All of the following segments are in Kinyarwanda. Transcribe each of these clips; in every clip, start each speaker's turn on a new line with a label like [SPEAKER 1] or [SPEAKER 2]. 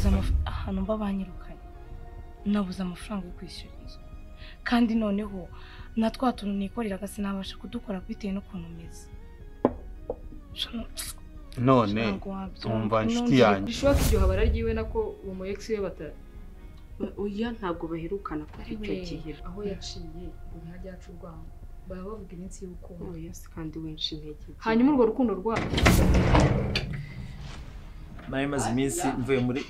[SPEAKER 1] nabuze ahantu mba banyirukanye nabuze amafaranga yo kwishyura inzu kandi noneho na twa tuntu nikoreraga sinabasha kudukora bitewe n'ukuntu meze
[SPEAKER 2] none tumva inshuti yanjye
[SPEAKER 3] bishoboka iryo habara ryiwe nako uwo mu ex we batari
[SPEAKER 4] oya ntabwo baherukana kuva icyo gihe
[SPEAKER 3] aho yaciye ngo ntihajya yacu urwango baba bavuga iminsi y'urukundo
[SPEAKER 4] oya kandi winshi intege
[SPEAKER 3] hanyuma urwo rukundo rwabo
[SPEAKER 5] nawe maze iminsi mvuye muri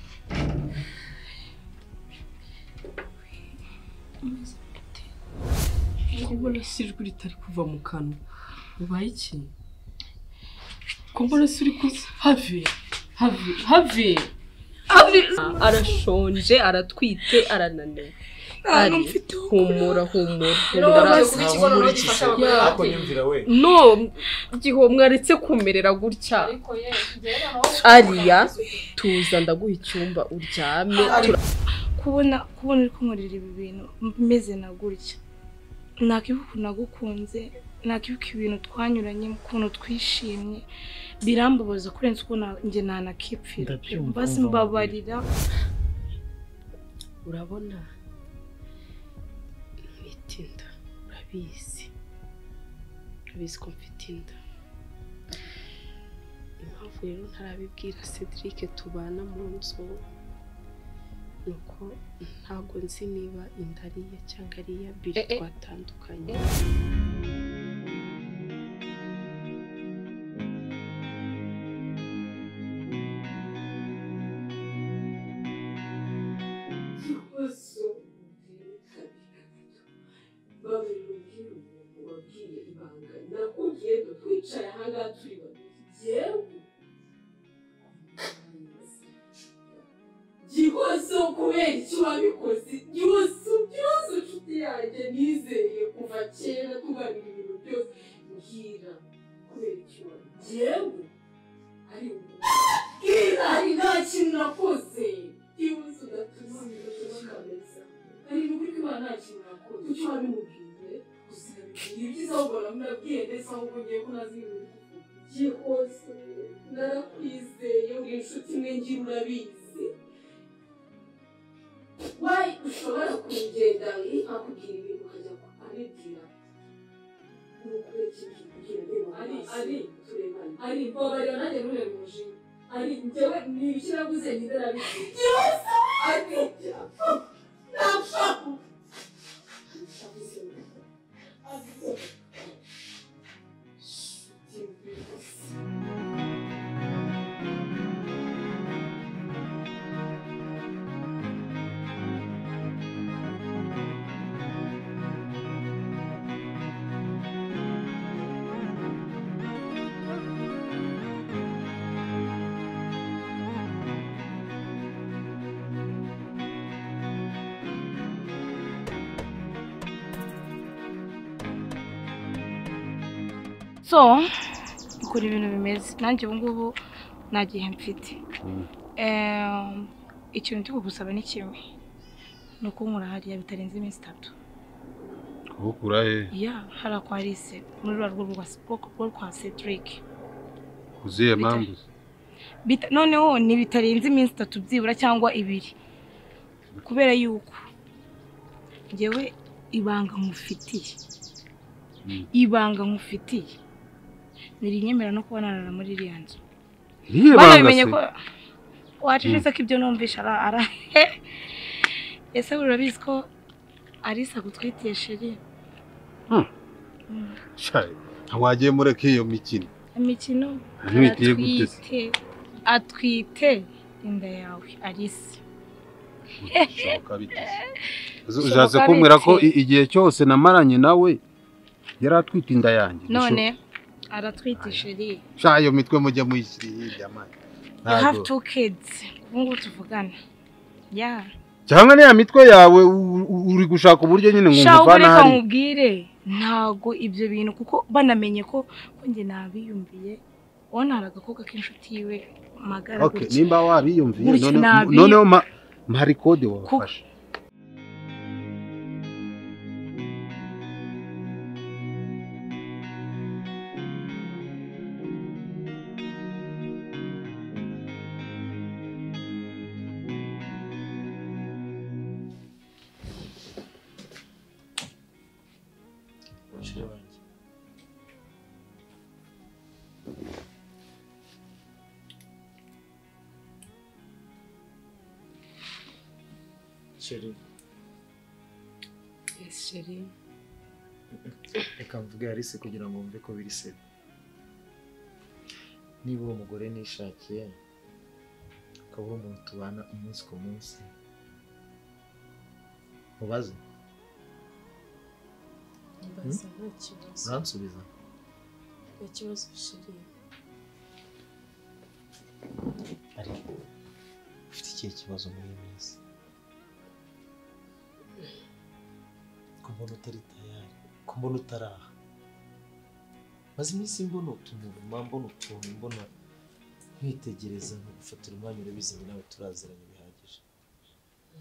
[SPEAKER 4] ubona sijwi ritari kuva mu kanwa ubaye iki ko mbona suri have arashonje aratwite arananiwe humura
[SPEAKER 5] ako nyumvira we
[SPEAKER 4] no gihomwe aretse kumerera gutya ariya tuza ndaguha icyumba uryame
[SPEAKER 1] kubona uri kunkorera ibi bintu meze na gutya nakibuka nagukunze nakibuka ibintu twanyuranye ukuntu twishimye birambabaza kurenza uko nge nanakipfira basi mbabarira
[SPEAKER 4] urabona mfite inda urabizi ko mfite inda impamvu rero ntarabibwira Cedric tubana mu nzu nuko ntabwo nzi niba inda ariye cyangwa ariya biri twatandukanye
[SPEAKER 6] Gihozo kubera icyo wabikoze gihozo nshuti yanjye nizeye kuva kera tuganira ibintu byose mbwira kubera icyo yewe ari ari nta kintu nakoze gihozo ndatuzi kameza ari n'ukuri ko nta kintu nakoze kuki wabimubwiye usabye ibyiza ubona murabwiye ndetse aho ngiye ko nazi ibintu gihozo narakwizeye uri inshuti imwe ngira urabizi why ushobora kugenda akubwira ibintu ukajya kubibwira n'ukurekije kugira ngo ari turebane ari mbabarira nanjye nturebe umujinya ari njyewe ni ibiki naguze njye narabizi yose ari napfa
[SPEAKER 1] so ukora ibintu bimeze nanjye ubu ngubu nta gihe mfite ikintu ndi kugusaba ni kimwe ni ukunkura hariya bitarenze iminsi 3
[SPEAKER 2] ukura he
[SPEAKER 1] ya hara kwa Alice muri rwa rwo kwa Cedric
[SPEAKER 2] uziye mpamvu
[SPEAKER 1] noneho ni bitarenze iminsi 3 byibura cyangwa 2 kubera yuko ngewe ibanga nkufitiye nirinyemera no kubonana muri iriya nzu bamenye ko wacecetse ko ibyo numvisha ara ese urabizi ko Alice agutwitiye sheri
[SPEAKER 2] shaye wagiye mureke iyo imikino
[SPEAKER 1] atwite inda yawe Alice
[SPEAKER 2] uzaze kumbwira ko igihe cyose namaranye nawe yaratwite inda yanjye
[SPEAKER 1] none aratwite sheri
[SPEAKER 2] shayo mitwe mujye muyishyiriye jamani
[SPEAKER 1] you have 2 kids ubungu tuvugana ya
[SPEAKER 2] cyangwa niya mitwe yawe uri gushaka uburyo nyine ngumvana hari
[SPEAKER 1] nkubwire ntago ibyo bintu kuko banamenye ko nge nabiyumviye wonara agakobwa k'inshuti yiwe magara
[SPEAKER 2] gutya okay nimba wabiyumviye noneho mpari code wafashe
[SPEAKER 5] Sheri,
[SPEAKER 4] Yes, Sheri.
[SPEAKER 5] reka mvuge Alice kugira ngo mve ko biri se. Niba uwo mugore nishakiye ukaba uri umuntu tubana umunsi ku munsi, mubaze
[SPEAKER 4] Mbaza nta kibazo.
[SPEAKER 5] uransubiza.
[SPEAKER 4] Nta kibazo Sheri.
[SPEAKER 5] Ariko ufite ikihe kibazo muri iyi minsi? Ko mbona utari tayari, ko mbona utaraha. Maze iminsi mbona utuntu, mbona utuntu, mbona nkitegereza nkagufatira umwanya urabizi ngo nawe turaziranye bihagije.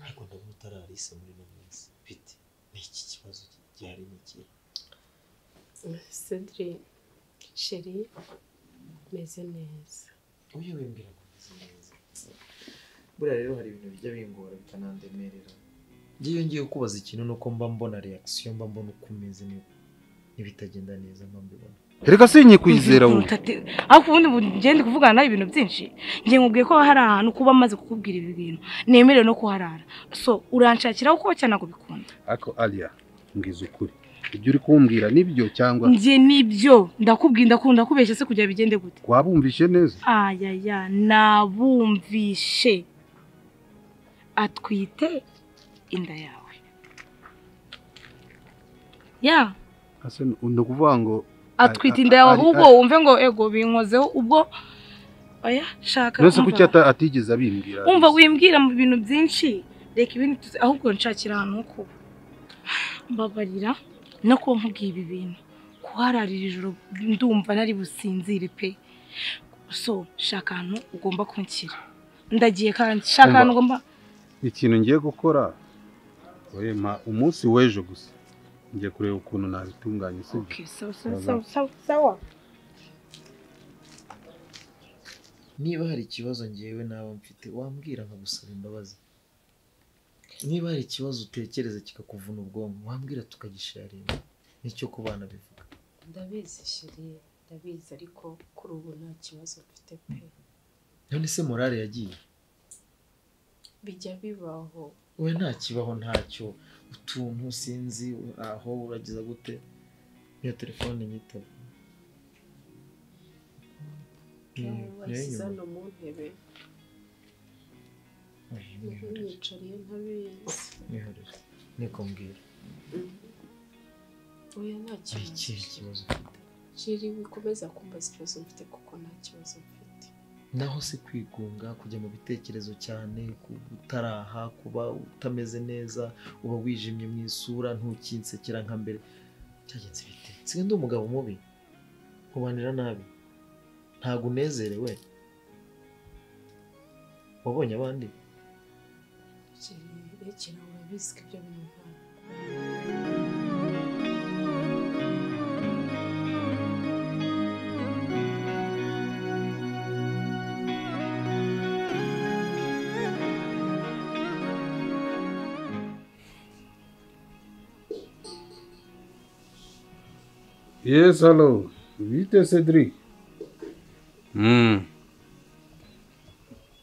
[SPEAKER 5] Ariko ndabona utararisa muri ino minsi. Bite? Ni iki kibazo gihari ni iki?
[SPEAKER 4] Cedric, Sheri, meze neza.
[SPEAKER 5] Uyu wembera kumeze neza. Buriya rero hari ibintu bijya bingora bikanandemerera. Ngiye ngiye kubaza ikintu nuko mba mbona reaction, mba mbona uko umeze n'ibitagenda neza mba mbibona.
[SPEAKER 2] Reka sinyikuyizera wowe.
[SPEAKER 1] Ariko ubundi ngende kuvugana nawe ibintu byinshi. Ngiye nkubwiye ko hari ahantu kuba amaze kukubwira ibi bintu. Nemerewe no kuharara. So uranshakira uko cyane nagubikunda.
[SPEAKER 2] Ako Alia, ngize ukuri. Ibyo uri kumbwira nibyo cyangwa?
[SPEAKER 1] Ngiye nibyo. Ndakubwira ndakunda kubeshya se kujya bigende gute?
[SPEAKER 2] Wabumvishe neza?
[SPEAKER 1] Ayaya, nabumvishe. Atwite inda yawe. Ya.
[SPEAKER 2] Ase ndakuvuga ngo
[SPEAKER 1] atwite inda yawe ahubwo wumve ngo ego binkozeho ubwo oya shaka.
[SPEAKER 2] Nose kuki atigeze abimbwira?
[SPEAKER 1] Umva wimbwira mu bintu byinshi. Reka ibintu ahubwo nshakira ahantu ko mbabarira no ko nkubwiye ibi bintu. Kuhararira ijoro ndumva nari businzire pe. So shaka ahantu ugomba kunshyira. Ndagiye kandi shaka ahantu ugomba.
[SPEAKER 2] Ikintu ngiye gukora wema umunsi w'ejo gusa. Ngiye kureba ukuntu nabitunganya se.
[SPEAKER 1] Okay, sawa.
[SPEAKER 5] Niba hari ikibazo ngewe nawe mfite wambwira nkagusaba imbabazi. Niba hari ikibazo utekereza kikakuvuna ubwonko wambwira tukagisharinga. Nicyo ku bana bivuga.
[SPEAKER 4] Ndabizi Sheri, ndabizi ariko kuri ubu nta kibazo mfite pe.
[SPEAKER 5] None se morale yagiye?
[SPEAKER 4] Bijya bibaho.
[SPEAKER 5] We nta kibaho ntacyo. Utuntu sinzi aho uragiza gute. Iyo telefone nyita.
[SPEAKER 4] Wasiza no mu ntebe. Yicariye ntabizi.
[SPEAKER 5] Nihorere. Niko mbwira.
[SPEAKER 4] Oya nta
[SPEAKER 5] kibazo.
[SPEAKER 4] Sheri wikomeza kumbaza ikibazo mfite kuko nta kibazo mfite.
[SPEAKER 5] Naho se kwigunga kujya mu bitekerezo cyane, utaraha, kuba utameze neza, uba wijimye mu isura, ntukinsekera nka mbere. Cyagenze bite? Singe ndi umugabo mubi. Kubanira nabi. Ntago unezerewe. Wabonye abandi?
[SPEAKER 4] Sheri rekera urabizi ko ibyo bintu nta.
[SPEAKER 2] Yes, hello. Vite Cedric.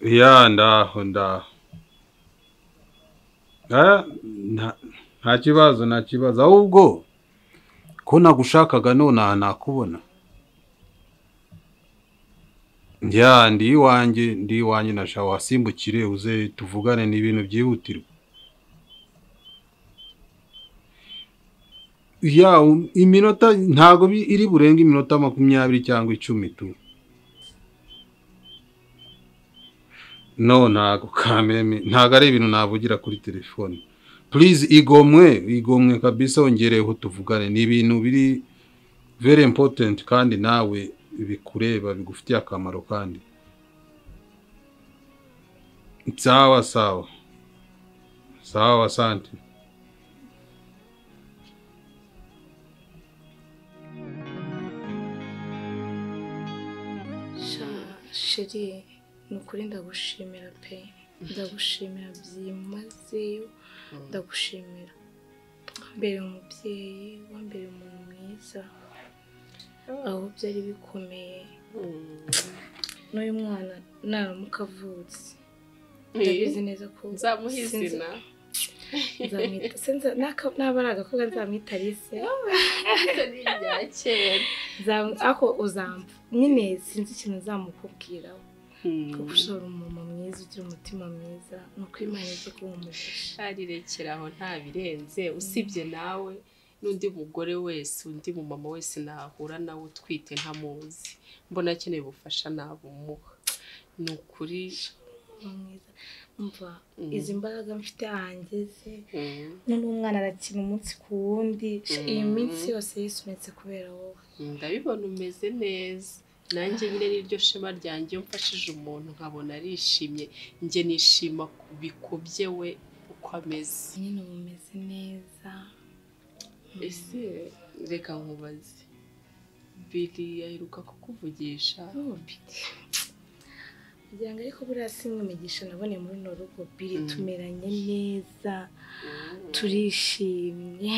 [SPEAKER 2] Ya ndaho. Nta kibazo ahubwo ko nagushakaga none nakubona. Ya ndi iwanjye nasha wasimbukire uze tuvugane n'ibintu byihutirwa. Ya iminota ntago iri burenga iminota 20 cyangwa 10 tu. No ntago kameme ntago ari ibintu navugira kuri telefone. Please igomwe kabisa ongereho tuvugane ni ibintu biri very important kandi nawe bikureba bigufitiye akamaro kandi. Sawa. Asante.
[SPEAKER 1] Sheri nukuri ndagushimira pe. Ndagushimira byimazeyo. Ndagushimira. Mbere umubyeyi, wambere umuntu mwiza. Aho byari bikomeye. N'uyu mwana naramuka avutse. Ndabizi neza ko
[SPEAKER 4] nzamuhizina.
[SPEAKER 1] nzamwita senza naba ari agakobwa nzamwita Alice
[SPEAKER 4] ni ibya kera
[SPEAKER 1] ako uzamva nyine sinzi ikintu nzamukubwiraho kuko ushobora umumama mwiza ugira umutima mwiza nuko Imana izi kuwumugisha
[SPEAKER 4] arirekeraho nta birenze usibye nawe n'undi mugore wese undi mumama wese nahura nawe utwite ntamuzi mbona akeneye ubufasha nabumuha ni ukuri
[SPEAKER 1] mwiza umva izi mbaraga mfite ahangeze none umwana arakina umunsi ku wundi iyi minsi yose yisunitse kubera wowe
[SPEAKER 4] ndabibona umeze neza nanjye nyine n'iryo shema ryanjye iyo mfashije umuntu nkabona arishimye njye nishima bikubye we uko ameze
[SPEAKER 1] nyine uba umeze neza
[SPEAKER 4] ese reka nkubaze Billy aheruka kukuvugisha
[SPEAKER 1] kugira ngo ariko buriya sinkumigisha nabone muri runo rugo Billy tumeranye neza turishimye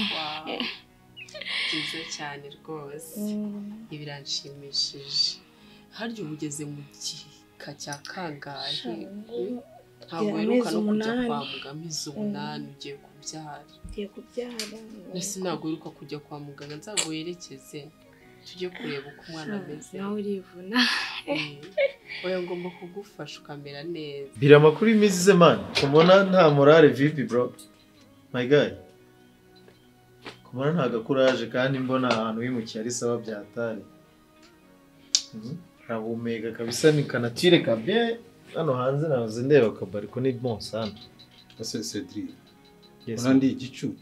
[SPEAKER 4] byiza cyane rwose ibiranshimishije harya ugeze mu gika cya kangahe ntabwo wiruka no kujya kwa muganga amezi 8 ugiye kubyara ese ntabwo wiruka kujya kwa muganga nzago yerekeze tujye kureba uko umwana ameze
[SPEAKER 1] nawe urivuna
[SPEAKER 4] oya ngomba kugufasha ukamera neza
[SPEAKER 5] bira makuru imizize man kumona nta morale vipi bro my guy kumona nta gakuraje kandi mbona ahantu wimukiye ari sawa byatari Rahumeka kabisa ni kanatire kabye hano hanze nazo ndeba kabari ko ni bon sana
[SPEAKER 2] ase Cedric unandi igicucu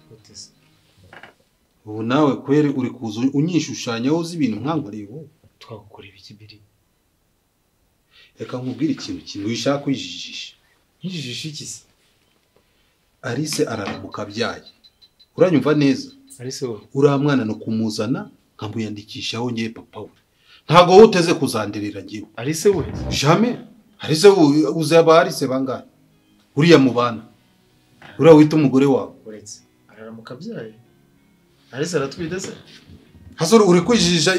[SPEAKER 5] gutese
[SPEAKER 2] ubu nawe kwere uri kuza unyishushanya uzi ibintu nkangariye wowe
[SPEAKER 5] twagukora ibiki biri
[SPEAKER 2] reka nkubwire ikintu kimwe wishaka kwijijisha
[SPEAKER 5] njijisha iki se
[SPEAKER 2] Alice araramuka byaye uranyumva neza
[SPEAKER 5] Alice wowe
[SPEAKER 2] uriya mwana no kumuzana nkamuyandikishaho ngiye papa we ntago uteze kuzanderera ngiwe
[SPEAKER 5] Alice we
[SPEAKER 2] jamais Alice uzaba Alice bangahe uriya mubana uriya wita umugore wawe
[SPEAKER 5] uretse araramuka byaye Alice aratwite se
[SPEAKER 2] hasoro uri kwijijisha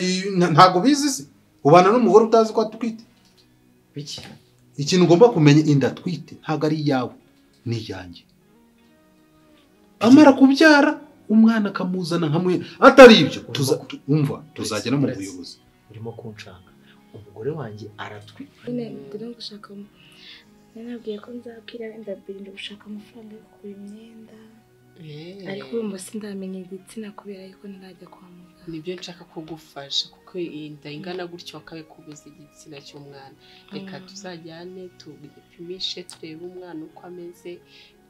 [SPEAKER 2] ntago bizi se ubana n'umugore utazi ko atwite
[SPEAKER 5] biki
[SPEAKER 2] ikintu ugomba kumenya inda twite ntago ari yawe ni yanjye amara kubyara umwana kamuzana nkamuye atari ibyo tuzajya no mu buyobozi
[SPEAKER 5] urimo kunshaka umugore wanjye aratwite
[SPEAKER 1] ndimo gushaka nabwiye ko nzabwira wenda Billy gushaka amafaranga yo kugura imyenda ariko urumva sindamenya igitsina kubera yuko ntarajya kwa muganga
[SPEAKER 4] nibyo nshaka kugufasha kuko inda ingana gutyo wakabe kubuza igitsina cy'umwana reka tuzajyane tupimishe turebe umwana uko ameze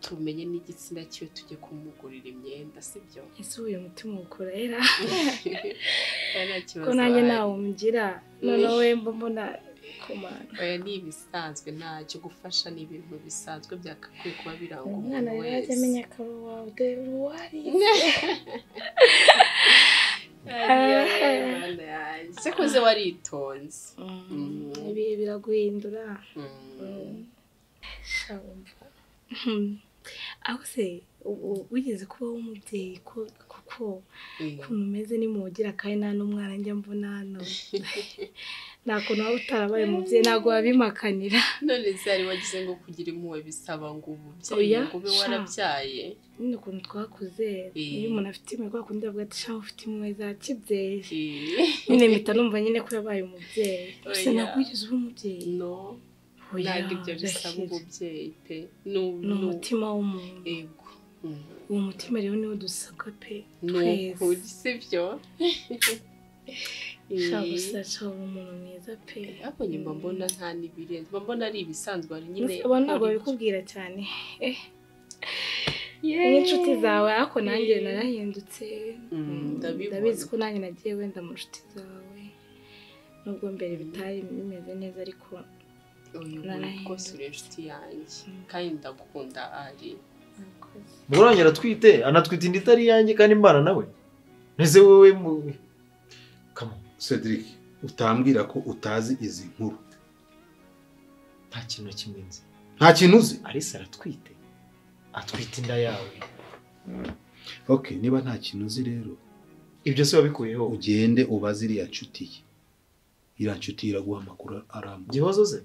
[SPEAKER 4] tumenye n'igitsina cyo tujye kumugurira imyenda sibyo
[SPEAKER 1] ese uyu mutima ukorera ko nanjye nawe umgira none we mbona komana
[SPEAKER 4] oya ni ibisanzwe ntacyo gufasha ni ibintu bisanzwe byakakwiye kuba biranga
[SPEAKER 1] umwana yajya amenya akaro wawe dore uwari
[SPEAKER 4] sekoze waritonze
[SPEAKER 1] ibihe biraguhindura shamva aho se wigeze kubaho umubyeyi kuko ukuntu umeze nimugira kandi nta n'umwana njya mbona hano nta kuntu waba utarabaye umubyeyi ntabwo wabimakanira
[SPEAKER 4] none zari wagize ngo kugira impuhwe bisaba ngo ububyeyi ngo ube warabyaye
[SPEAKER 1] nyine ukuntu twakuze iyo umuntu afite impuhwe kwa kundi bavuga ati shaho ufite impuhwe za kibyeyi nyine mpita numva nyine ko yabaye umubyeyi gusa ntabwo wigeze uba umubyeyi
[SPEAKER 4] no ntabwo ibyo bisaba umubyeyi pe
[SPEAKER 1] ni umutima w'umuntu yego uwo mutima rero niwo dusabwa pe
[SPEAKER 4] twese sibyo
[SPEAKER 1] shaka umuntu mwiza pe
[SPEAKER 4] ariko nyuma mbona nta nibirenze mbona ari ibisanzwe ari nyine
[SPEAKER 1] ntabwo babikubwira cyane n'inshuti zawe ariko nanjye narahindutse ndabizi ko nanjye nagiye wenda mu nshuti zawe nubwo mbere bitari bimeze neza ariko
[SPEAKER 4] rwose uri inshuti yanjye kandi ndagukunda ari
[SPEAKER 5] mugoranye aratwite anatwite indi itari yanjye kandi mbana nawe neze wowe kamo
[SPEAKER 2] Cedric utambwira ko utazi izi nkuru
[SPEAKER 5] nta kintu na kimwe nzi
[SPEAKER 2] nta kintu uzi
[SPEAKER 5] Alice aratwite atwite inda yawe
[SPEAKER 2] okay niba nta kintu uzi rero
[SPEAKER 5] ibyo se wabikuyeho
[SPEAKER 2] ugende ubaze iriya nshuti iriya nshuti iraguha amakuru arambuye
[SPEAKER 5] gihozo ze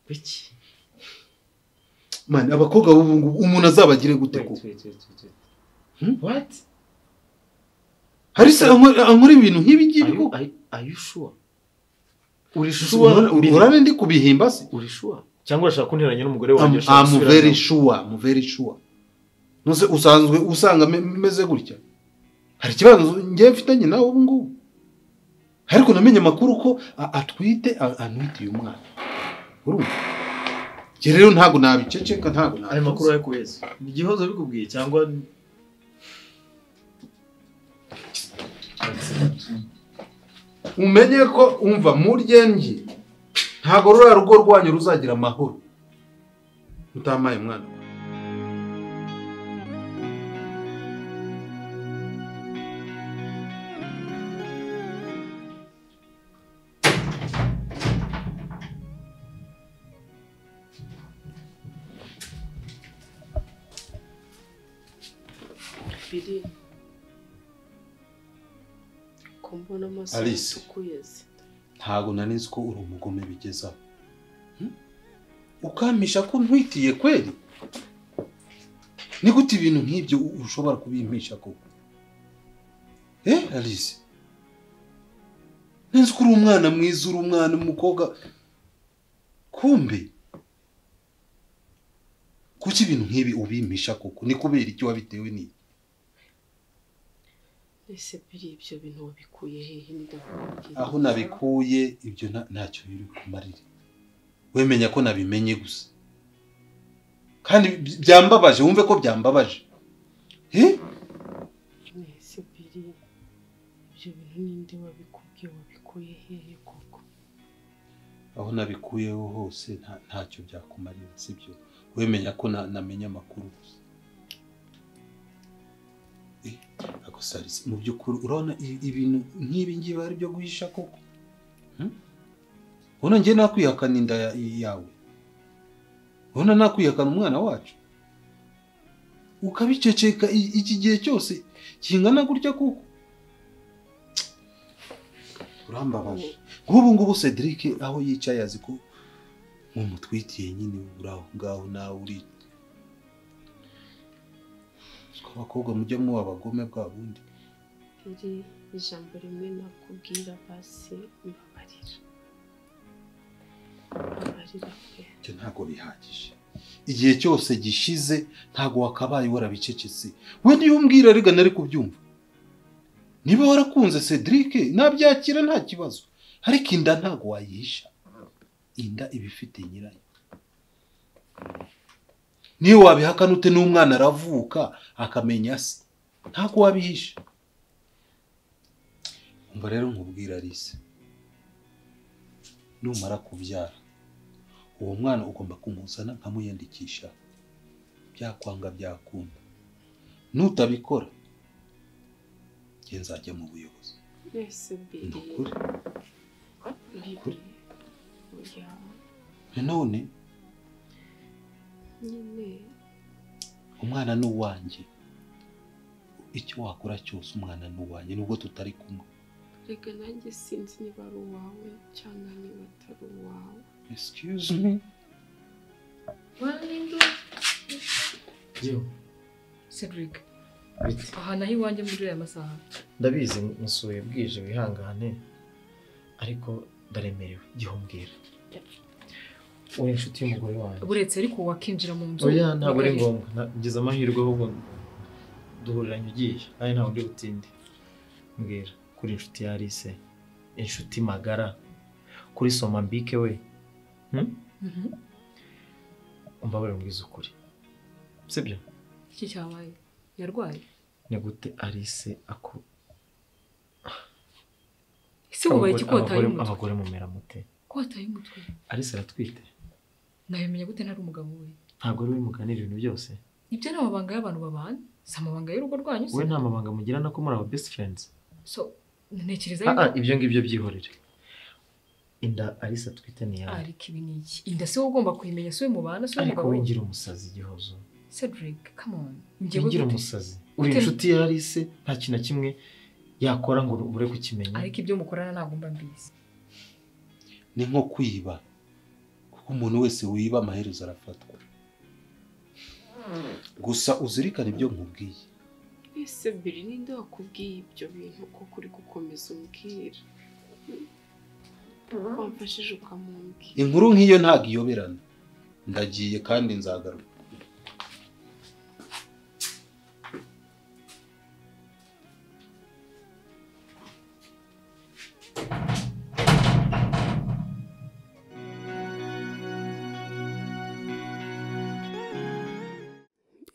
[SPEAKER 5] biki
[SPEAKER 2] man abakobwa b'ubu ngubu umuntu azabagire gute ko
[SPEAKER 5] What?
[SPEAKER 2] hari se ankora ibintu nk'ibi ngibi ko
[SPEAKER 5] Are you sure? Uri sure?
[SPEAKER 2] urane ndi kubihimba se
[SPEAKER 5] Uri sure? Cyangwa urashaka kunteranya n'umugore wanjye
[SPEAKER 2] I'm very sure nose usanzwe usanga meze gutya hari kibazo ngiye mfitanye nawe ubu ngubu ariko namenye makuru ko atwite anwitiye umwana urumva rero ntago nabiceceka ntago
[SPEAKER 5] ayo makuru yakuweze ni gihozo bikubwiye cyangwa
[SPEAKER 2] umenye ko umva muryengi ntago rura rugo rwanyu ruzagira amahoro utamaye umwana
[SPEAKER 4] biri kumbona amaso
[SPEAKER 2] Alice.
[SPEAKER 4] tukuyeze
[SPEAKER 2] ntago nanizi ko uri umugome bigezaho ukamisha ko ntwitiye kweli ni gute ibintu nk'ibyo ushobora kubimpisha koko Alice nzi ko uri umwana mwiza uri umwana umukobwa kumbe kuki ibintu nk'ibi ubimpisha koko ni kubera iki wabitewe ni
[SPEAKER 4] ese biri ibyo bintu wabikuye hehe ndakubwira
[SPEAKER 2] aho nabikuye ibyo ntacyo biri kumarira wemenya ko nabimenye gusa kandi byambabaje wumve ko byambabaje
[SPEAKER 4] ese biri ibyo bintu ninde wabikubwiye wabikuye hehe koko
[SPEAKER 2] aho nabikuyeho hose ntacyo byakumarira sibyo wemenya ko namenya amakuru gusa Sarisi mu by'ukuri urabona ibintu nk'ibi ngibi ari byo guhisha koko ubona ngiye nakwihakana inda yawe ubona nakwihakana umwana wacu ukabiceceka iki gihe cyose kingana gutya koko urambabaje nk'ubu ngubu Cedric aho yicaye azi ko mumutwitiye nyine uraho ngaho nawe uri abakobwa mujye muba abagome bwa bundi
[SPEAKER 4] iri ijambo rimwe nakubwira basi mbabarira
[SPEAKER 2] cyo ntago bihagije igihe cyose gishize ntago wakabaye warabicecetse we niyo umbwira rega nari kubyumva niba warakunze Cedric nabyakira nta kibazo ariko inda ntago wayihisha inda ibifite nyirayo niyo wabihakana ute n'umwana aravuka akamenya se ntago wabihisha umva rero nkubwira Alice numara kubyara uwo mwana ugomba kumuzana nkamuyandikisha byakwanga byakunda nutabikora nge nzajya mu buyobozi
[SPEAKER 4] ese biri
[SPEAKER 2] none
[SPEAKER 4] nyine
[SPEAKER 2] umwana ni uwanjye icyo wakora cyose umwana ni uwanjye nubwo tutari kumwe
[SPEAKER 4] reka nanjye sinzi niba ari uwawe cyangwa niba atari uwawe
[SPEAKER 2] excuse me
[SPEAKER 3] Yo Cedric aha naho iwanjye muri aya masaha
[SPEAKER 5] ndabizi musuye bwije wihangane ariko ndaremerewe gihombwira uri inshuti y'umugore wanjye
[SPEAKER 3] buretse ariko wakinjira mu nzu
[SPEAKER 5] oya ntabwo ari ngombwa ngize amahirwe ahubwo duhuriranye ugiye kandi ntawe ndi butinde mbwira kuri inshuti ya Alice inshuti magara kuri soma mbike we umbabare mbwiza ukuri sibyo
[SPEAKER 3] iki cyabaye yarwaye
[SPEAKER 5] ni gute Alice ako
[SPEAKER 3] ese ubaye ikikotaye umutwe
[SPEAKER 5] abagore mumera mute
[SPEAKER 3] kotaye umutwe
[SPEAKER 5] Alice aratwite
[SPEAKER 3] nabimenya gute nari umugabo we
[SPEAKER 5] ntabwo ari we muganira ibintu byose
[SPEAKER 3] ibyo ni amabanga y'abantu babana si amabanga y'urugo rwanyu se
[SPEAKER 5] we nta mabanga mugirana ko muri aba best friends
[SPEAKER 3] so ntekereza
[SPEAKER 5] ibyo ngibyo byihorere inda Alice atwite ni yawe
[SPEAKER 3] ariko ibi ni iki inda se wowe ugomba kuyimenya se we mubana se
[SPEAKER 5] ariko wingira umusazi igihozo
[SPEAKER 3] Cedric come on
[SPEAKER 5] wingira umusazi uri inshuti ya Alice nta kintu na kimwe yakora ngo ubure kukimenya
[SPEAKER 3] ariko ibyo mukorana ntabwo mba mbizi
[SPEAKER 2] ni nko kwiba kuko umuntu wese wiba amaherezo arafatwa gusa uzirikane ibyo nkubwiye.
[SPEAKER 4] ese biri ninde wakubwiye ibyo bintu ko kuri gukomeza umbwira wamfashije ukamumbwira
[SPEAKER 2] Inkuru nk'iyo ntago iyoberana. Ndagiye kandi nzagaruka.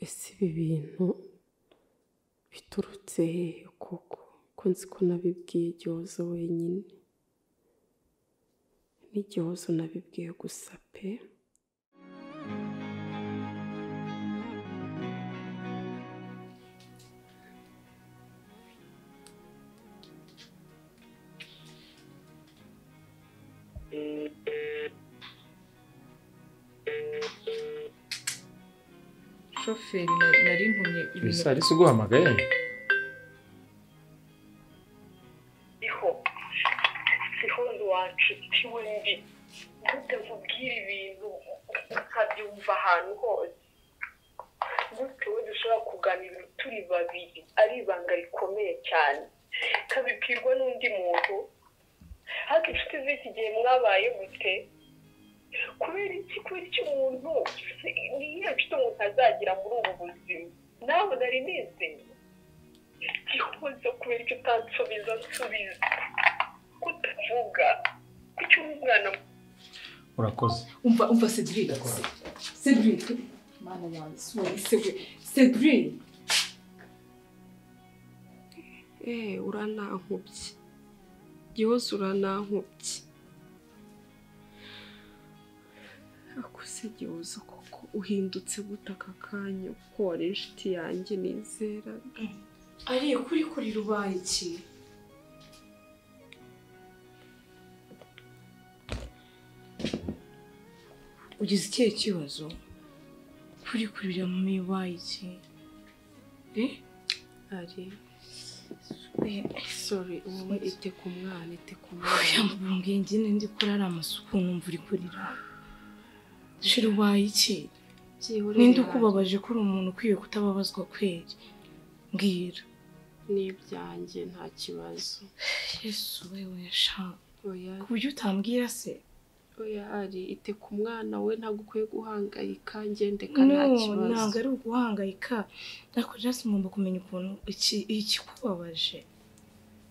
[SPEAKER 4] ese ibi bintu biturutse hehe koko ko nzi ko nabibwiye Gihozo wenyine n'igihozo nabibwiye gusa pe
[SPEAKER 3] shoferi nari ntumye ibintu
[SPEAKER 7] Bisari uguhamagaye
[SPEAKER 6] sihondo wacu tiwendi gute nkubwira ibintu ukabyumva ahantu hose gute we dushobora kuganira ibintu turi babiri ari ibanga rikomeye cyane kabibwirwa n'undi muntu ariko inshuti z'iki gihe mwabaye gute kubera iki umuntu niyo nshuti umuntu azagira muri ubu buzima nawe nari nizeye Gihozo kubera icyo utansubiza nsubiza kutavuga kuki umwana
[SPEAKER 7] urakoze
[SPEAKER 3] umva Cedric mana yanjye Cedric
[SPEAKER 4] uranankubye Gihozo uranankubye akuse Gihozo koko uhindutse gute aka kanya ko wari inshuti yanjye nizeraga
[SPEAKER 1] ariye kuri rubaye iki ugize ikihe kibazo kuri kurira mu mibaye iki
[SPEAKER 4] ari sorry wowe ite ku mwana
[SPEAKER 1] yambungiye ngene ndi kurara amasuku numva uri kurira shira ubaye iki ninde ukubabaje kuri umuntu ukwiye kutababazwa kweri mbwira
[SPEAKER 4] n'ibyanjye nta kibazo
[SPEAKER 1] Yesu wewe sha
[SPEAKER 4] oya
[SPEAKER 1] kuburyo utambwira se
[SPEAKER 4] oya ari ite ku mwana we ntabwo ukwiye guhangayika ngendeka nta kibazo
[SPEAKER 1] ntabwo ari uguhangayika ariko just ngomba kumenya ukuntu ikikubabaje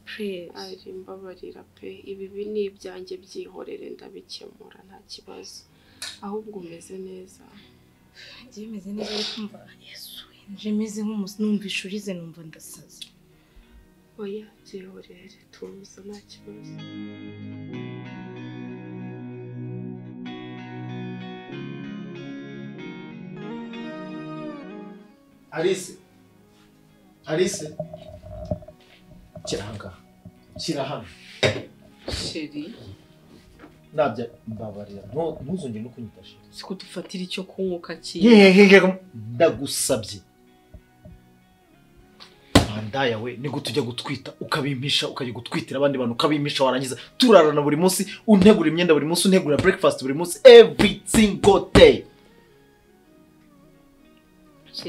[SPEAKER 1] please
[SPEAKER 4] ari mbabarira pe ibi ni ibyanjye byihorere ndabikemura nta kibazo ahubwo umeze neza
[SPEAKER 1] ngiye meze neza ariko mba Yesu nje meze nk'umusnumvisha urize numva ndasaze
[SPEAKER 4] oya byihorere tuza nta kibazo
[SPEAKER 5] Alice Kira hano
[SPEAKER 4] sheri
[SPEAKER 5] nabya mbabarira ntuzongere no kunyita sheri
[SPEAKER 4] siko dufatira icyo kunywa ukakiye
[SPEAKER 5] ndagusabye mandaya we ni gute ujya gutwita ukabimpisha ukajya gutwitira abandi bantu ukabimpisha warangiza turarana buri munsi untegura imyenda buri munsi untegura breakfast buri munsi every single day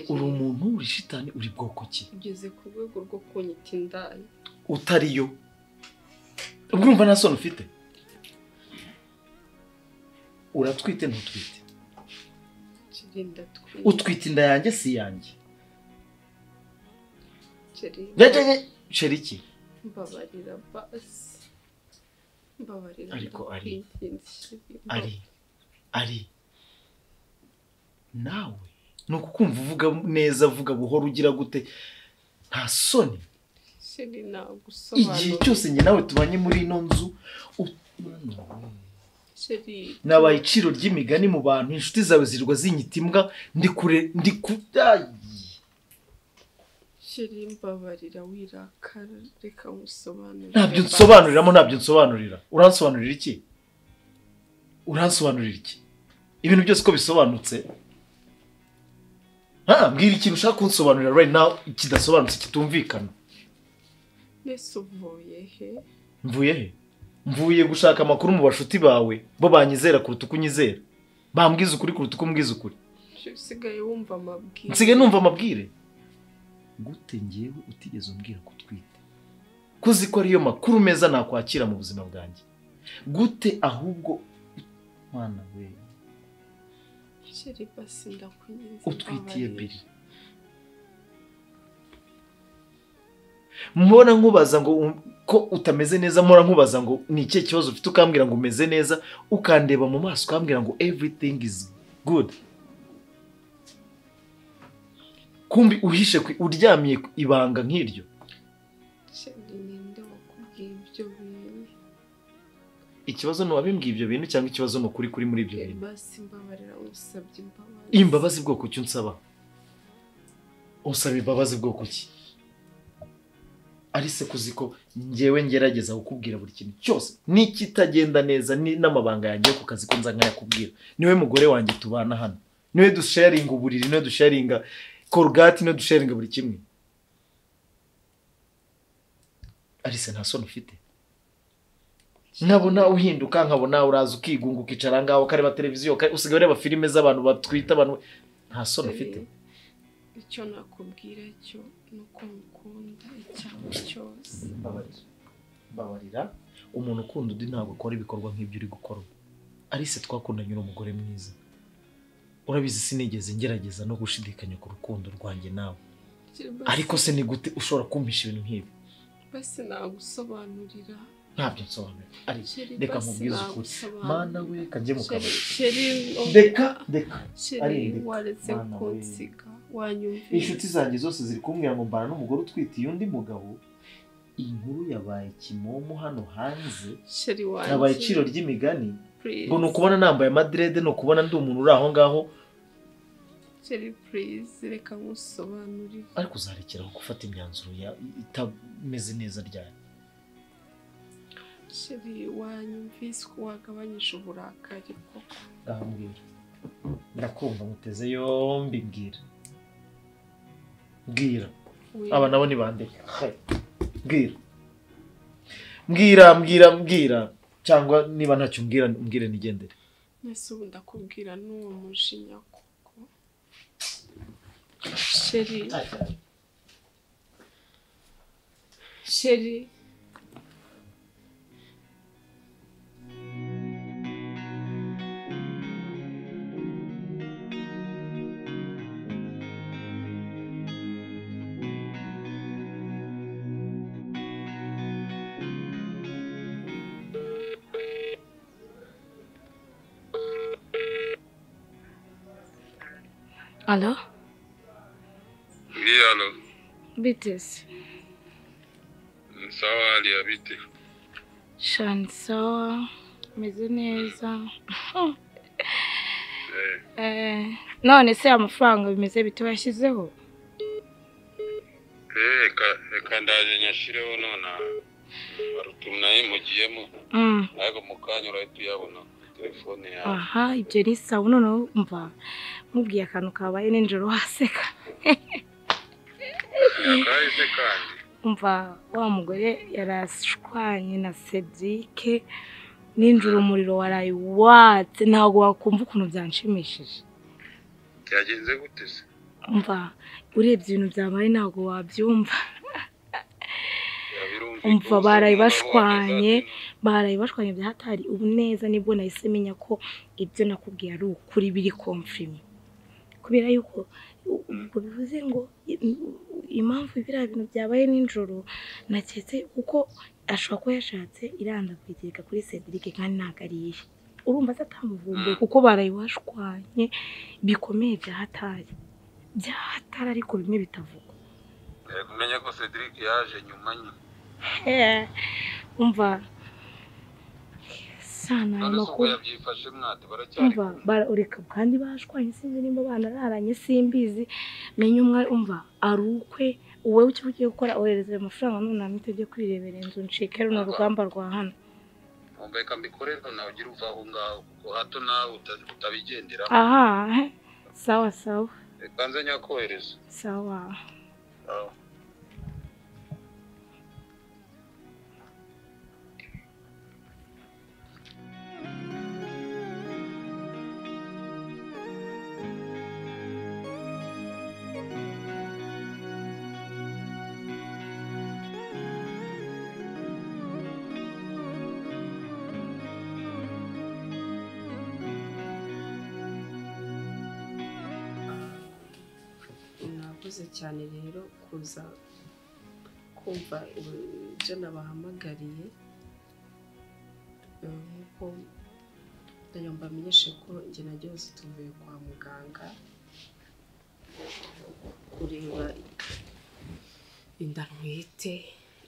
[SPEAKER 5] uri umuntu uri shitani uri bwoko ki
[SPEAKER 4] ugeze ku rwego rwo kunyita indaya
[SPEAKER 5] utariyo ubwo urumva nta soni ufite uratwite ntutwite utwite inda yanjye si yanjye sheri iki
[SPEAKER 4] mbabarira basi mbabarira
[SPEAKER 5] ariko ari nawe ni ukukumva uvuga neza avuga buhoro ugira gute nta soni igihe cyose njye nawe tubanye muri ino nzu nabaye iciro ry'imigani mu bantu inshuti zawe zirirwa zinyita imbwa ndi kudayi
[SPEAKER 4] sheri mbabarira wirakara reka ngusobanurire
[SPEAKER 5] ntabyo nsobanurira uransobanurira iki ibintu byose ko bisobanutse mbwira ikintu ushaka kunsobanurira right now kidasobanutse kitumvikana
[SPEAKER 4] nese uvuye he
[SPEAKER 5] mvuye gushaka amakuru mu bashuti bawe bo banyizera kuruta uko unyizera bambwiza ukuri kuruta uko umbwiza ukuri
[SPEAKER 4] usigaye wumva amabwire.
[SPEAKER 5] Nsigaye numva amabwire. Gute ngewe utigeze umbwira ko utwite? Kuzi ko ariyo makuru meza nakwakira mu buzima bwanjye. Gute ahubwo mwana we.
[SPEAKER 4] Sheri basi ndakunyinze.
[SPEAKER 5] Utwitiye biri. Mbona nkubaza ngo ko utameze neza, mbona nkubaza ngo ni ikihe kibazo ufite, ukambwira ngo umeze neza, ukandeba mu maso ukambwira ngo everything is good. Kumbi uhishe uryamiye ibanga nk'iryo.
[SPEAKER 4] Sheri ninde wakubwiye ibyo bintu?
[SPEAKER 5] Ikibazo no wabimbwiye ibyo bintu cyangwa ikibazo no kuri muri ibyo bintu?
[SPEAKER 4] Basi mbabarira usabye imbabazi.
[SPEAKER 5] Imbabazi bwoko cyo nsaba? Usaba imbabazi bwoko ki? Arise kuziko ngewe ngerageza kukubwira buri kintu cyose nikitagenda neza n'amabanga yanjye ku kazi ko nza nkayakubwira. Niwe mugore wanjye tubana hano, niwe dusharing uburiri, niwe dusharing Colgate, niwe dusharing buri kimwe. Arise nta soni ufite? Nkabona uhinduka, nkabona uraza ukigunga ukicara ngaho kareba televiziyo, usigaye ureba filime z'abantu batwita abantu. Nta soni ufite?
[SPEAKER 4] Icyo nakubwira cyo nuko mukunda icyaha cyose.
[SPEAKER 5] Babarira umuntu ukunda undi ntabwo akora ibikorwa nk'ibyo uri gukora. Arise twakundanye n'umugore mwiza. Urabizi sinigeze ngerageza no gushidikanya ku rukundo rwanjye nawe. Ariko se ni gute ushobora kumpisha ibintu nk'ibi?
[SPEAKER 4] Basi nagusobanurira.
[SPEAKER 5] Ntabyo nsobanura. Ari reka nkubwize ukuri. Mana we kajye mu kabari.
[SPEAKER 4] Sheri
[SPEAKER 5] Deka.
[SPEAKER 4] Sheri waretse kunsiga. Wanyumvise.
[SPEAKER 5] Inshuti zanjye zose ziri kumbwira ngo mbana n'umugore utwitiye undi mugabo. Inkuru yabaye kimomo hano hanze.
[SPEAKER 4] Sheri wanjye.
[SPEAKER 5] Yabaye iciro ry'imigani. Ngo nukubona nambaye madrede, nukubona ndi umuntu uri aho ngaho.
[SPEAKER 4] Sheri please reka ngusobanurire.
[SPEAKER 5] Ariko uzarekeraho gufata imyanzuro itameze neza ryari.
[SPEAKER 4] Sheri wanyumvise ko wagabanyije uburakari koko.
[SPEAKER 5] Ndambwira. Ndakumva muteze yombi mbwira. Mbwira. Aba nabo ni bande? Mbwira. Cyangwa niba ntacyo mbwire nigendere.
[SPEAKER 4] Nese ubu ndakubwira n'uwo mujinya koko. Sheri.
[SPEAKER 1] Alo?
[SPEAKER 2] Alo.
[SPEAKER 1] Bitese.
[SPEAKER 2] Sawa Alia, bite?
[SPEAKER 1] Shani sawa, meze neza. None se amafaranga bimeze bite washyizeho?
[SPEAKER 2] Reka ndaje nyashireho nona. Barutumnaye mugiyemo. Ariko mukanya urahita uyabona telefone yawe.
[SPEAKER 1] Aha, ibyo ni sawa none umva. Mubwiye akantu kabaye ninjoro waseka.
[SPEAKER 2] Kahise kandi.
[SPEAKER 1] Umva wa mugore yarashwanye na Cedric ninjoro umuriro warayi watse ntago wakumva ukuntu byanshimishije.
[SPEAKER 2] Byagenze gute se?
[SPEAKER 1] Umva urebye ibintu byabaye ntago wabyumva. Umva barayibashwanye byahatari ubu neza nibwo nahise menya ko ibyo nakubwiye ari ukuri biri confirm. Kubera yuko ubwo bivuze ngo impamvu ibira bintu byabaye ninjoro naketse kuko ashobora ko yashatse iranda kwigirika kuri Cedric kandi nagariye. Urumva atamuvumbuye kuko barayibashwanye bikomeye byahatari ariko bimwe bitavuga.
[SPEAKER 2] Kumenya ko Cedric yaje nyuma nyine.
[SPEAKER 1] Umva sana makuru
[SPEAKER 2] yabyifashe mwate baracyari
[SPEAKER 1] ureka kandi bashwanye sinzi nimba banararanye simbizi menye umwe umva arukwe uwe ukibugiye gukora ohereza amafaranga none namite kwirebera inzu ncike runo rugamba rwa hano.
[SPEAKER 2] Reka mbikore nawe ugira uva aho ngaho kuko hato nawe utabigendera.
[SPEAKER 1] Aha sawa
[SPEAKER 2] reka nze nyakohereza.
[SPEAKER 1] Sawa.
[SPEAKER 4] murakoze cyane rero kuza kumva ibyo nabahamagariye nk'uko ndayomba amenyeshe ko njye na Gihozo tuvuye kwa muganga kureba inda ntwite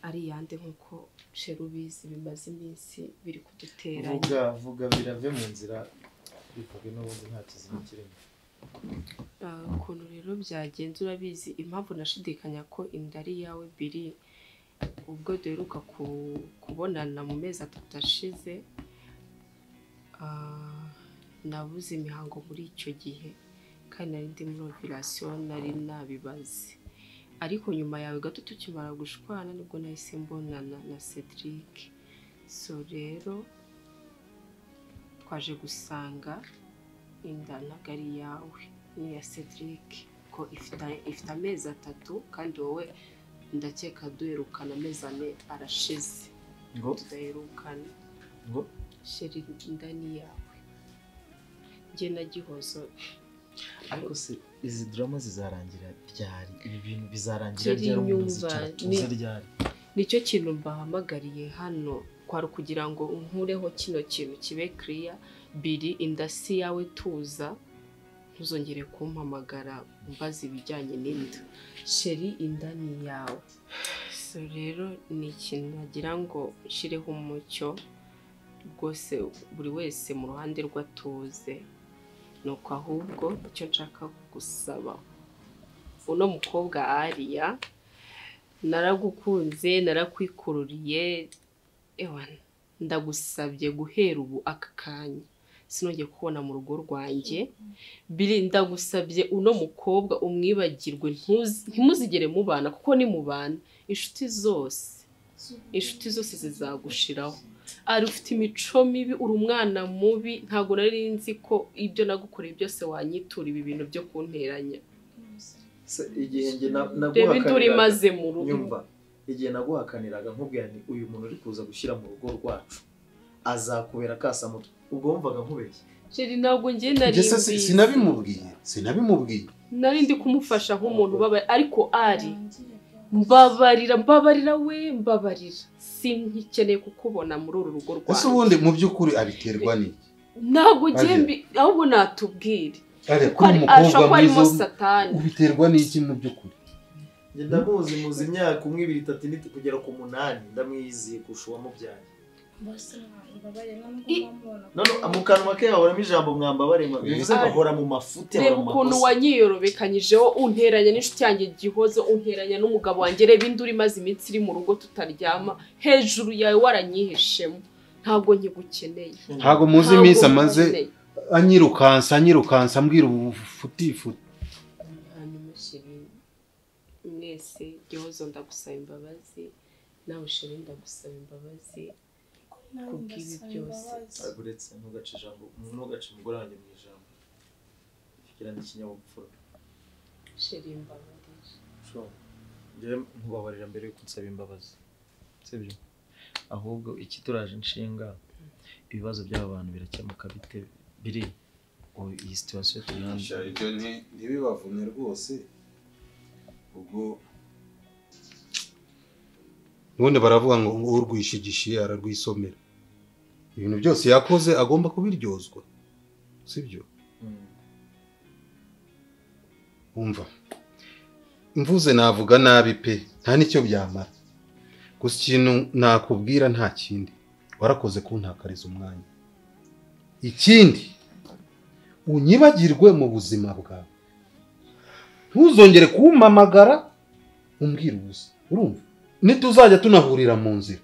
[SPEAKER 4] ari yande nk'uko sherubizi bimaze iminsi biri kuduteranya.
[SPEAKER 5] Vuga birave mu nzira bivuge n'ubundi nta kizima kirimo.
[SPEAKER 4] Ukuntu rero byagenze urabizi impamvu nashidikanya ko inda ari yawe biri ubwo duheruka kubonana mu mezi 3 ashize. Nabuze imihango muri icyo gihe kandi nari ndi muri ovulation nari nabibaze, ariko nyuma yawe gato tukimara gushwana nibwo nahise mbonana na Cedric. So rero twaje gusanga inda ntabwo ari yawe, ni iya Cedric ko ifite amezi 3 kandi wowe ndakeka duherukana amezi 4 arashize ngo tudaherukana.
[SPEAKER 5] Ngo
[SPEAKER 4] sheri inda ni yawe njye na Gihozo.
[SPEAKER 5] Ariko se izi drama zizarangira ryari? Ibi bintu bizarangira ryari?
[SPEAKER 4] Nicyo kintu mbahamagariye hano kwari kugira ngo unkureho kino kintu kibe clear. Biri inda si yawe, tuza ntuzongere kumpamagara umbaza ibijyanye n'inda. Sheri inda ni yawe. So rero ni ikintu nagira ngo nshireho umucyo rwose buri wese mu ruhande rw'atuze. Nuko ahubwo icyo nshaka gusaba uno mukobwa Ariya, naragukunze narakwikururiye, ewana ndagusabye guhera ubu aka kanya sinongeye kubona mu rugo rwanjye. Biri ndagusabye uno mukobwa umwibagirwe, ntimuzigere mubana kuko ni mubana inshuti zose zizagushiraho. Ari ufite imico mibi, uri umwana mubi, ntago nari nzi ko ibyo nagukoreye byose wanyitura ibi bintu byo kunteranya.
[SPEAKER 5] Igihe nge naguhakaniraga
[SPEAKER 4] mu rugo
[SPEAKER 5] nyumva, igihe naguhakaniraga nkubwira ni uyu muntu uri kuza gushyira mu rugo rwacu azakubera kasamutwe, ubwo wumvaga nkubeshye?
[SPEAKER 4] Sheri ntabwo ngiye nari
[SPEAKER 2] sinabimubwiye
[SPEAKER 4] nari ndi kumufasha nk'umuntu babaye, ariko ari mbabarira we mbabarira, sinkikeneye kukubona muri uru rugo rwacu.
[SPEAKER 2] Ese ubundi mu by'ukuri abiterwa n'iki?
[SPEAKER 4] Ntabwo gembi ahubwo natubwire
[SPEAKER 2] ariko umukobwa
[SPEAKER 4] arimo satani
[SPEAKER 2] ubiterwa n'iki mu by'ukuri?
[SPEAKER 5] Nge ndamuzi muzi imyaka 1 2 3 kugera ku 8 ndamwiziye kurusha uwamubyaye. None amukanwa ke hahoramo ijambo mwambabare, bivuze bahora mu mafuti.
[SPEAKER 4] Reba ukuntu wanyiyorobekanyijeho, unteranya n'inshuti yanjye Gihozo, unteranya n'umugabo wanjye. Reba induru imaze iminsi iri mu rugo tutaryama, hejuru yawe waranyihishemo. Ntabwo nkigukeneye,
[SPEAKER 2] ntabwo muzi iminsi amaze anyirukansa ambwira ubufutifuti.
[SPEAKER 4] Hanyuma sheri mwese Gihozo ndagusaba imbabazi, nawe sheri ndagusaba imbabazi kubw'ibi byose.
[SPEAKER 5] Aguretse ntugace ijambo, ntugace umugore wanjye mu ijambo, fikirana ikinyabupfura.
[SPEAKER 4] Sheri imbabazi
[SPEAKER 5] njye nkubabarira mbere yuko nsaba imbabazi, sibyo? Ahubwo ikituraje nshinga ibibazo by'aba bantu birakemuka bite? Biri iyi situation tuyanje
[SPEAKER 2] ibyo ntibibavune rwose. Ubwo none baravuga ngo urwishigishiye ararwisomera. Ibintu byose yakoze agomba kubiryozwa, sibyo? Umva, mvuze navuga nabi pe, nta nicyo byamara. Gusa ikintu nakubwira nta kindi, warakoze kuntakariza umwanya. Ikindi unyibagirwe mu buzima bwawe, ntuzongere kumpamagara umbwira ubusa, urumva? Nituzajya tunahurira mu nzira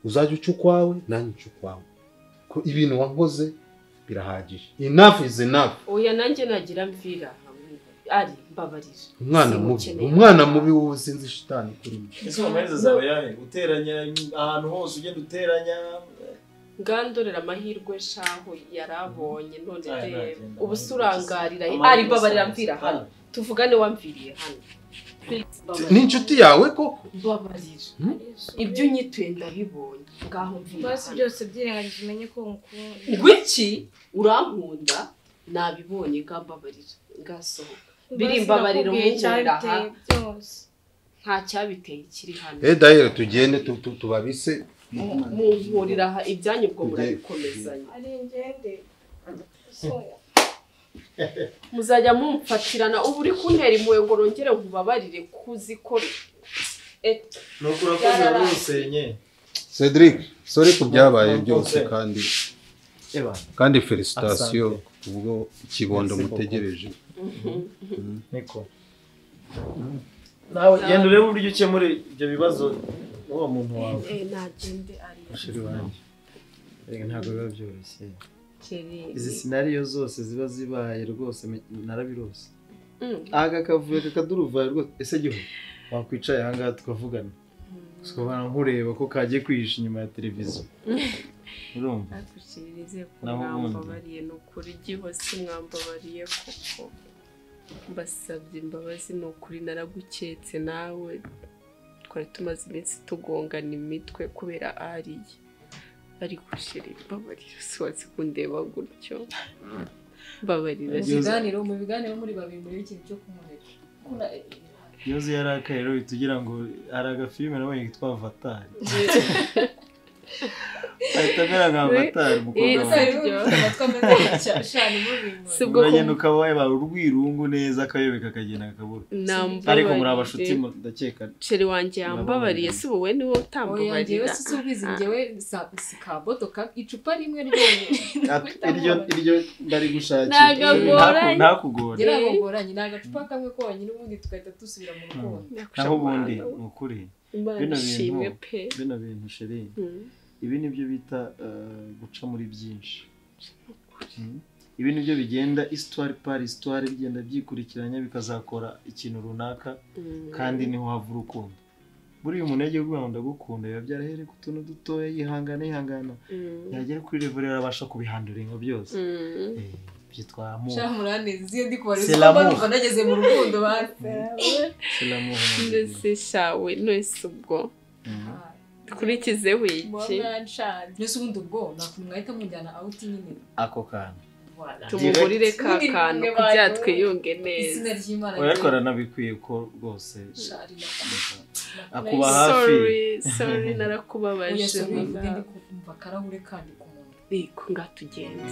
[SPEAKER 2] uzajya uca ukwawe nanjye uca ukwawe, ko ibintu wankoze birahagije. Enough is enough.
[SPEAKER 4] Oya nanjye nagira mvira ari mbabarira.
[SPEAKER 2] Umwana mubi wowe sinzi shitani kuri mwe.
[SPEAKER 5] Ese amahirwe zawe yahe uteranya ahantu hose ugenda uteranya?
[SPEAKER 4] Ngandorera amahirwe shaho yarabonye none ubusurangarira ari mbabarira mvira hano tuvugane wamviriye hano.
[SPEAKER 2] Ni inshuti yawe koko?
[SPEAKER 4] Babarira ibyo unyituye ndabibonye ngaho mvira.
[SPEAKER 1] Basi byose byirengagije umenye ko nkukunda.
[SPEAKER 4] Ngwiki urankunda nabibonye ngambabarira ngasohoka. birimbabarira umwunkorera aha
[SPEAKER 1] byose
[SPEAKER 4] nta cyabiteye kiri hano
[SPEAKER 2] dayire tugende tubabise
[SPEAKER 4] muhurira aha ibyanyu ubwo murabikomezanya
[SPEAKER 1] ari ingende
[SPEAKER 4] muzajya mumfatirana ubu uri kuntera impuhwe ngo rongere nkubabarire kuzikora
[SPEAKER 5] nuko urakoze rusenye
[SPEAKER 2] Cedric sorry ku byabaye byose kandi felicitation ubwo ikibondo mutegereje
[SPEAKER 5] niko nawe genda urebe uburyo ukemura ibyo bibazo uwo muntu wawe
[SPEAKER 4] nagende ari
[SPEAKER 5] shiri wanjye ntabwo biba byoroshye izi scenario zose ziba zibaye rwose narabirose aga kavuye kakaduruvaye rwose ese giho wakwicaye aha ngaha tukavugana tukabana nkureba ko kagiye kwihisha inyuma ya televiziyo urumva
[SPEAKER 4] nagushiririze ko mwambabariye n'ukuri giho si mwambabariye koko mbasabye imbabazi n'ukuri naraguketse nawe twari tumaze iminsi tugongana imitwe kubera ariye ariko shiri mbabarira siwatse kundeba gutyo mbabarira
[SPEAKER 3] mu biganiro muri babiri muri ikintu cyo kumureka
[SPEAKER 5] yoze yarakaye rero tugira ngo hari agafilime nabonye kitwa Avatar ahita nka Avatar mukobwa uragenda ukaba wayibara urwirungu neza akayobeka akagenda kakabura ariko muri abashuti ndakeka
[SPEAKER 4] sheri wanjye yambabariye si wowe niwe utambabarira
[SPEAKER 3] si ubizi njyewe sikaboto icupa rimwe ryonyine
[SPEAKER 5] iryo ndari gushakira ntakugora
[SPEAKER 3] yaragoranye ni agacupa kamwe konyine ubundi tugahita dusubira mu rukundo
[SPEAKER 5] naho ubundi ni ukuri bino bintu sheri ibi nibyo bita guca muri byinshi ibi nibyo bigenda histoire par histoire bigenda byikurikiranya bikazakora ikintu runaka kandi niho hava urukundo buri umuntu yagiye kuvuga ndagukunda biba byarahereye ku tuntu dutoya yihangana yagera kuri level arabasha kubihanduringa byose byitwa amour
[SPEAKER 3] shamuraneze iyo ndi kubareza ko nageze mu rukundo
[SPEAKER 4] ndetse shawe nese ubwo kurikizeho iki
[SPEAKER 3] nese ubundi ubwo nakumwe mwahita mujyana out nyine
[SPEAKER 5] ako kantu
[SPEAKER 4] tumugurire ka kantu kugira twiyunge neza
[SPEAKER 5] uyakora nabikwiye ko rwose akuba hafi
[SPEAKER 4] sorry narakubabaje
[SPEAKER 3] kumva karahure kandi ku muntu
[SPEAKER 4] biko ngatugende